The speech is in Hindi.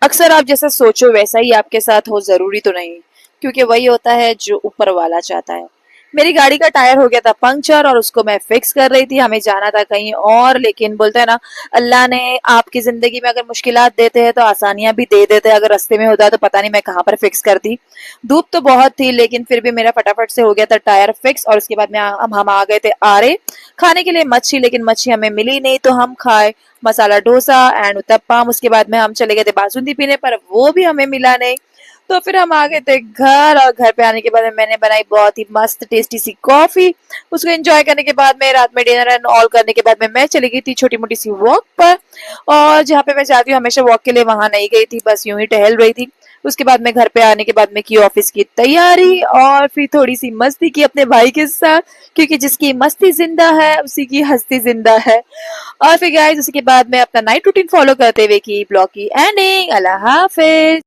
अक्सर आप जैसा सोचो वैसा ही आपके साथ हो ज़रूरी तो नहीं, क्योंकि वही होता है जो ऊपर वाला चाहता है। मेरी गाड़ी का टायर हो गया था पंक्चर और उसको मैं फिक्स कर रही थी, हमें जाना था कहीं और, लेकिन बोलते हैं ना, अल्लाह ने आपकी ज़िंदगी में अगर मुश्किलात देते हैं तो आसानियाँ भी दे देते हैं। अगर रास्ते में होता तो पता नहीं मैं कहाँ पर फिक्स करती। धूप तो बहुत थी लेकिन फिर भी मेरा फटाफट से हो गया था टायर फिक्स और उसके बाद में हम आ गए थे आरे खाने के लिए मच्छी, लेकिन मच्छी हमें मिली नहीं तो हम खाए मसाला डोसा एंड उत्तपम। उसके बाद में हम चले गए थे बासुंदी पीने पर वो भी हमें मिला नहीं। तो फिर हम आ गए थे घर और घर पे आने के बाद में मैंने बनाई बहुत ही मस्त टेस्टी सी कॉफी। उसको एंजॉय करने के बाद में रात में डिनर एंड ऑल करने के बाद में मैं चली गई थी छोटी मोटी सी वॉक पर। और जहाँ पे मैं जाती हूँ हमेशा वॉक के लिए वहां नहीं गई थी, बस यूं ही टहल रही थी। उसके बाद में घर पे आने के बाद में की ऑफिस की तैयारी और फिर थोड़ी सी मस्ती की अपने भाई के साथ, क्योंकि जिसकी मस्ती जिंदा है उसी की हस्ती जिंदा है। और फिर गाइस उसी के बाद में अपना नाइट रूटीन फॉलो करते हुए की ब्लॉग की एंडिंग। अल्लाह हाफिज।